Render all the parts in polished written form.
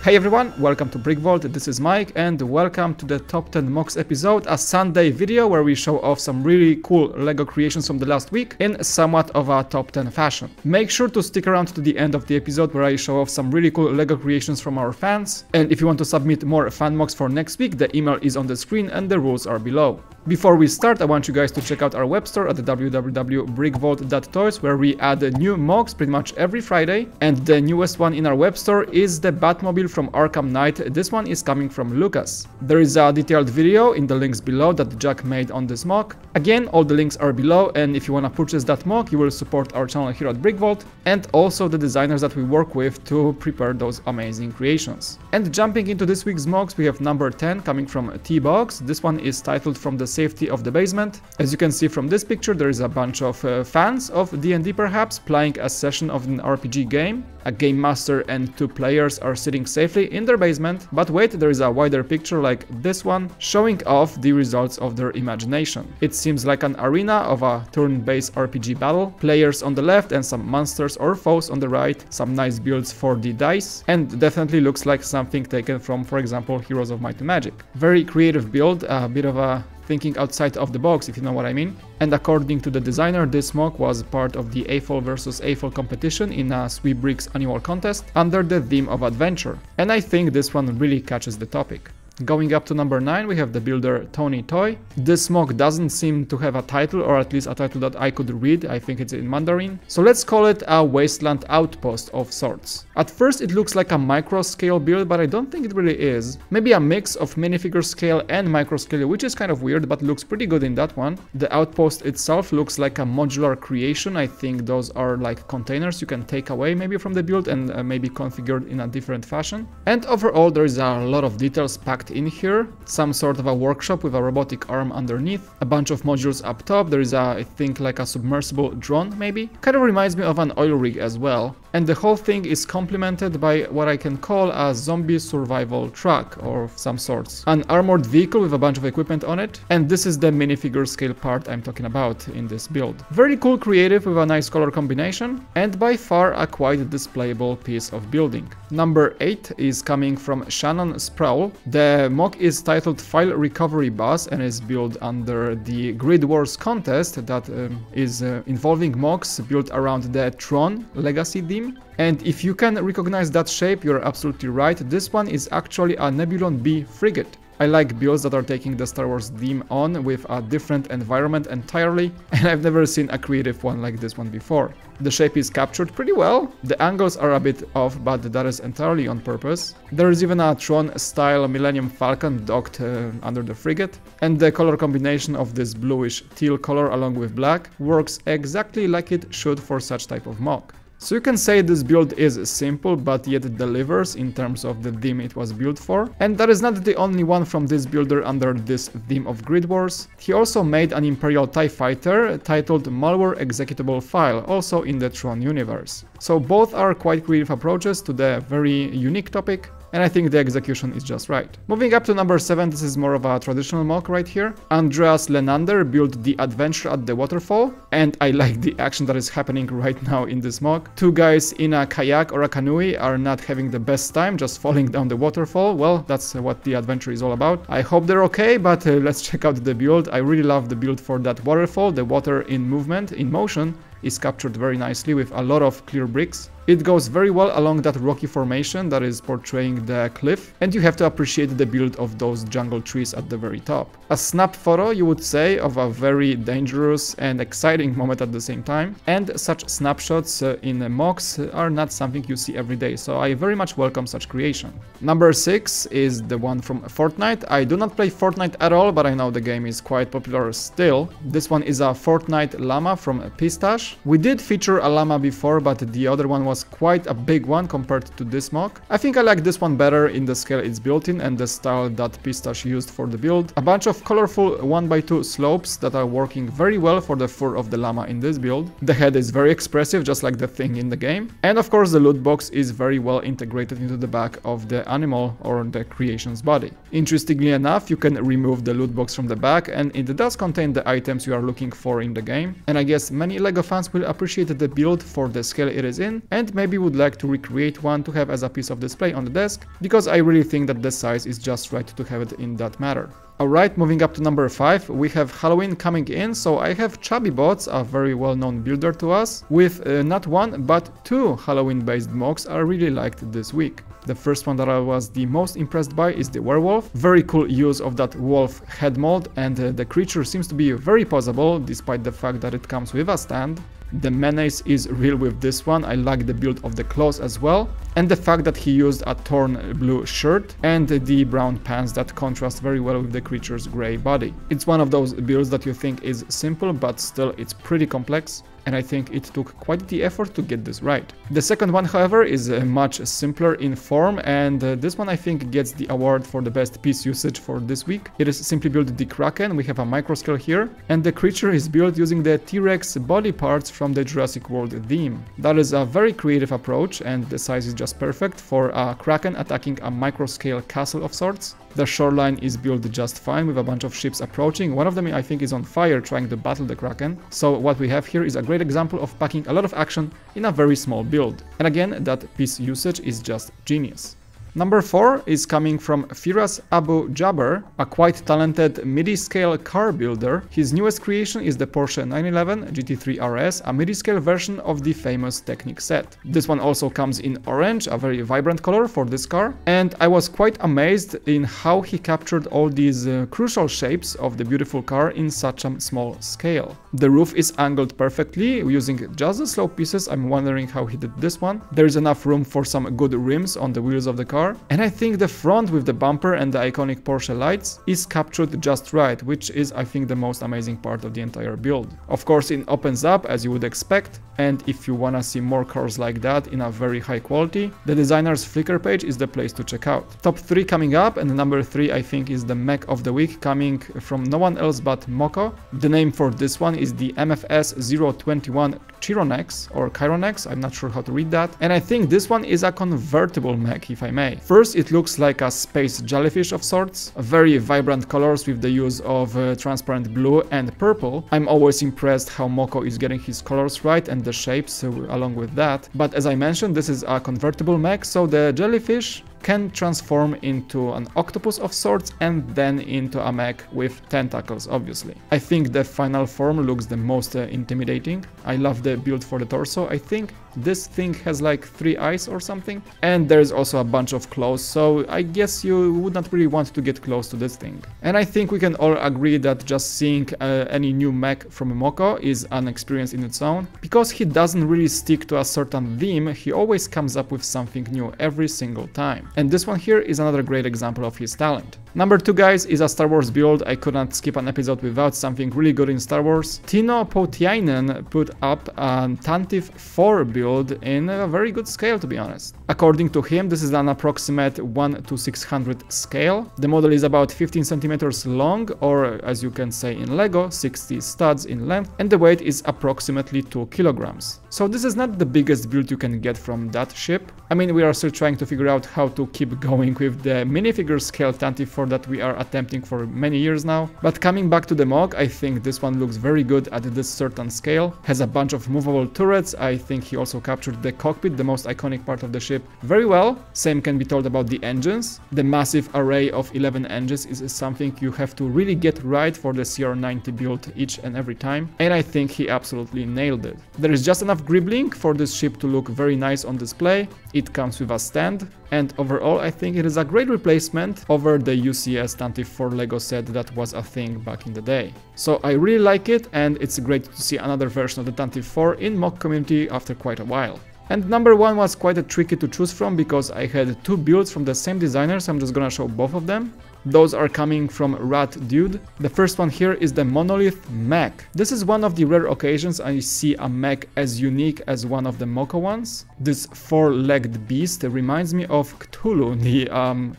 Hey everyone, welcome to BrickVault, this is Mike and welcome to the Top 10 MOCs episode, a Sunday video where we show off some really cool LEGO creations from the last week in somewhat of a top 10 fashion. Make sure to stick around to the end of the episode where I show off some really cool LEGO creations from our fans, and if you want to submit more fan MOCs for next week, the email is on the screen and the rules are below. Before we start, I want you guys to check out our web store at www.brickvault.toys where we add new MOCs pretty much every Friday, and the newest one in our web store is the Batmobile from Arkham Knight. This one is coming from Lucas. There is a detailed video in the links below that Jack made on this MOC. Again, all the links are below, and if you want to purchase that MOC, you will support our channel here at BrickVault and also the designers that we work with to prepare those amazing creations. And jumping into this week's MOCs, we have number 10 coming from T-Box. This one is titled From the Safety of the Basement. As you can see from this picture, there is a bunch of fans of D&D perhaps playing a session of an RPG game. A game master and two players are sitting safely in their basement, but wait, there is a wider picture like this one showing off the results of their imagination. It seems like an arena of a turn-based RPG battle, players on the left and some monsters or foes on the right, some nice builds for the dice, and definitely looks like something taken from, for example, Heroes of Might and Magic. Very creative build, a bit of a thinking outside of the box, if you know what I mean. And according to the designer, this MOC was part of the AFOL vs AFOL competition in a Sweep Bricks annual contest under the theme of adventure. And I think this one really catches the topic. Going up to number 9, we have the builder Tony Toy. This MOC doesn't seem to have a title, or at least a title that I could read. I think it's in Mandarin. So let's call it a Wasteland Outpost of sorts. At first it looks like a micro scale build, but I don't think it really is. Maybe a mix of minifigure scale and micro scale, which is kind of weird, but looks pretty good in that one. The outpost itself looks like a modular creation. I think those are like containers you can take away maybe from the build and maybe configured in a different fashion. And overall there is a lot of details packed in here, some sort of a workshop with a robotic arm underneath, a bunch of modules up top. There is I think like a submersible drone maybe, kind of reminds me of an oil rig as well, and the whole thing is complemented by what I can call a zombie survival truck or some sorts, an armored vehicle with a bunch of equipment on it, and this is the minifigure scale part I'm talking about in this build. Very cool, creative with a nice color combination, and by far a quite displayable piece of building. Number 8 is coming from Shannon Sproul. The MOC is titled File Recovery Bus and is built under the Grid Wars contest that is involving MOCs built around the Tron legacy theme. And if you can recognize that shape, you're absolutely right. This one is actually a Nebulon B frigate. I like builds that are taking the Star Wars theme on with a different environment entirely, and I've never seen a creative one like this one before. The shape is captured pretty well, the angles are a bit off, but that is entirely on purpose. There is even a Tron-style Millennium Falcon docked under the frigate, and the color combination of this bluish teal color along with black works exactly like it should for such type of MOC. So you can say this build is simple, but yet it delivers in terms of the theme it was built for. And that is not the only one from this builder under this theme of Grid Wars. He also made an Imperial TIE Fighter titled Malware Executable File, also in the Tron universe. So both are quite creative approaches to the very unique topic, and I think the execution is just right. Moving up to number 7, this is more of a traditional MOC right here. Andreas Lenander built the adventure at the waterfall, and I like the action that is happening right now in this MOC. Two guys in a kayak or a canoe are not having the best time, just falling down the waterfall. Well, that's what the adventure is all about. I hope they're okay, but let's check out the build. I really love the build for that waterfall. The water in movement, in motion, is captured very nicely with a lot of clear bricks. It goes very well along that rocky formation that is portraying the cliff, and you have to appreciate the build of those jungle trees at the very top. A snap photo, you would say, of a very dangerous and exciting moment at the same time, and such snapshots in MOCs are not something you see every day, so I very much welcome such creation. Number 6 is the one from Fortnite. I do not play Fortnite at all, but I know the game is quite popular still. This one is a Fortnite Llama from Pistash. We did feature a llama before, but the other one was quite a big one compared to this MOC. I think I like this one better in the scale it's built in and the style that Pistash used for the build. A bunch of colorful 1x2 slopes that are working very well for the fur of the llama in this build. The head is very expressive, just like the thing in the game. And of course the loot box is very well integrated into the back of the animal or the creation's body. Interestingly enough, you can remove the loot box from the back and it does contain the items you are looking for in the game. And I guess many LEGO fans will appreciate the build for the scale it is in, and and maybe would like to recreate one to have as a piece of display on the desk, because I really think that the size is just right to have it in that matter. Alright, moving up to number 5, we have Halloween coming in, so I have Chubbybots, a very well-known builder to us, with not one but 2 Halloween-based mocks I really liked this week. The first one that I was the most impressed by is the Werewolf. Very cool use of that wolf head mold, and the creature seems to be very posable despite the fact that it comes with a stand. The menace is real with this one. I like the build of the claws as well, and the fact that he used a torn blue shirt and the brown pants that contrast very well with the creature's grey body. It's one of those builds that you think is simple, but still it's pretty complex, and I think it took quite the effort to get this right. The second one, however, is much simpler in form, and this one I think gets the award for the best piece usage for this week. It is simply built the Kraken. We have a microscale here, and the creature is built using the T-Rex body parts from the Jurassic World theme. That is a very creative approach, and the size is just perfect for a Kraken attacking a microscale castle of sorts. The shoreline is built just fine with a bunch of ships approaching. One of them I think is on fire trying to battle the Kraken. So what we have here is a great example of packing a lot of action in a very small build. And again, that piece usage is just genius. Number 4 is coming from Firas Abu Jaber, a quite talented midi-scale car builder. His newest creation is the Porsche 911 GT3 RS, a midi-scale version of the famous Technic set. This one also comes in orange, a very vibrant color for this car, and I was quite amazed in how he captured all these crucial shapes of the beautiful car in such a small scale. The roof is angled perfectly using just the slope pieces. I'm wondering how he did this one. There is enough room for some good rims on the wheels of the car. And I think the front with the bumper and the iconic Porsche lights is captured just right, which is I think the most amazing part of the entire build. Of course it opens up as you would expect, and if you wanna see more cars like that in a very high quality, the designer's Flickr page is the place to check out. Top 3 coming up, and number 3 I think is the mech of the week, coming from no one else but Moko. The name for this one is the MFS 021 Chironex or Chironex, I'm not sure how to read that, and I think this one is a convertible mech, if I may. First, it looks like a space jellyfish of sorts, very vibrant colors with the use of transparent blue and purple. I'm always impressed how Moko is getting his colors right and the shapes along with that, but as I mentioned, this is a convertible mech, so the jellyfish can transform into an octopus of sorts and then into a mech with tentacles, obviously. I think the final form looks the most intimidating. I love the build for the torso. I think this thing has like 3 eyes or something, and there's also a bunch of claws, so I guess you would not really want to get close to this thing. And I think we can all agree that just seeing any new mech from Moko is an experience in its own, because he doesn't really stick to a certain theme. He always comes up with something new every single time. And this one here is another great example of his talent. Number 2, guys, is a Star Wars build. I couldn't skip an episode without something really good in Star Wars. Tino Poutiainen put up a Tantive 4 build in a very good scale, to be honest. According to him, this is an approximate 1:600 scale. The model is about 15 centimeters long, or as you can say in Lego, 60 studs in length, and the weight is approximately 2 kilograms. So this is not the biggest build you can get from that ship. I mean, we are still trying to figure out how to keep going with the minifigure scale Tantive 4 that we are attempting for many years now. But coming back to the mock, I think this one looks very good at this certain scale. Has a bunch of movable turrets. I think he also captured the cockpit, the most iconic part of the ship, very well. Same can be told about the engines. The massive array of 11 engines is something you have to really get right for the CR90 build each and every time, and I think he absolutely nailed it. There is just enough gribbling for this ship to look very nice on display. It comes with a stand, and overall I think it is a great replacement over the UCS Tantive 4 Lego set that was a thing back in the day. So I really like it, and it's great to see another version of the Tantive 4 in mock community after quite a while. And number 1 was quite tricky to choose from because I had 2 builds from the same designer, so I'm just gonna show both of them. Those are coming from Raddude. The first one here is the Monolith mech. This is one of the rare occasions I see a mech as unique as one of the Moko ones. This 4-legged beast reminds me of Cthulhu, the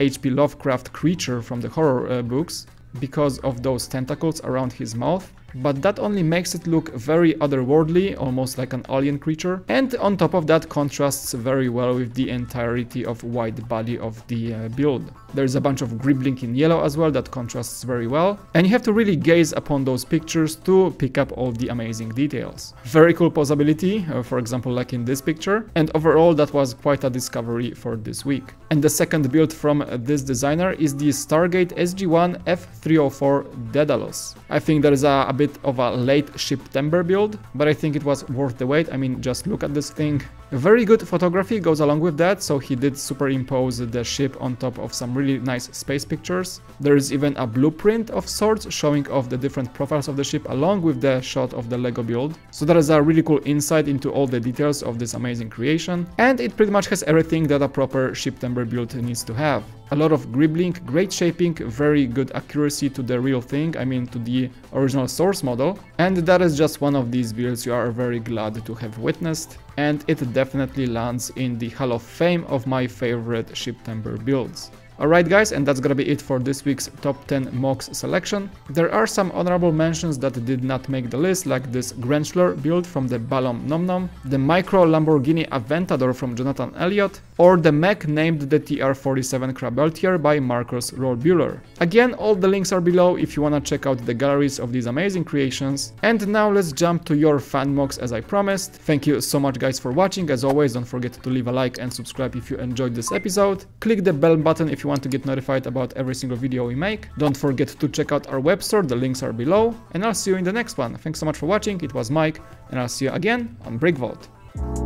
H.P. Lovecraft creature from the horror books, because of those tentacles around his mouth. but that only makes it look very otherworldly, almost like an alien creature, and on top of that contrasts very well with the entirety of white body of the build. There's a bunch of gribbling in yellow as well that contrasts very well, and you have to really gaze upon those pictures to pick up all the amazing details. Very cool posability, for example like in this picture, and overall that was quite a discovery for this week. And the second build from this designer is the Stargate SG-1 F304 Daedalus. I think that is a bit of a late September build, but I think it was worth the wait. I mean, just look at this thing. Very good photography goes along with that, so he did superimpose the ship on top of some really nice space pictures. There is even a blueprint of sorts showing off the different profiles of the ship along with the shot of the Lego build. So that is a really cool insight into all the details of this amazing creation, and it pretty much has everything that a proper September build needs to have. A lot of gribbling, great shaping, very good accuracy to the real thing, I mean to the original source model, and that is just one of these builds you are very glad to have witnessed, and it definitely lands in the Hall of Fame of my favorite September builds. Alright guys, and that's gonna be it for this week's top 10 MOCs selection. There are some honorable mentions that did not make the list, like this Grenchler build from the Ballon Nom Nom, the Micro Lamborghini Aventador from Jonathan Elliott, or the mech named the TR-47 Krabeltier by Marcus Rohrbuehler. Again, all the links are below if you wanna check out the galleries of these amazing creations. And now let's jump to your fan MOCs as I promised. Thank you so much guys for watching. As always, don't forget to leave a like and subscribe if you enjoyed this episode. Click the bell button if you want to get notified about every single video we make. Don't forget to check out our web store, the links are below, and I'll see you in the next one. Thanks so much for watching, it was Mike, and I'll see you again on BrickVault.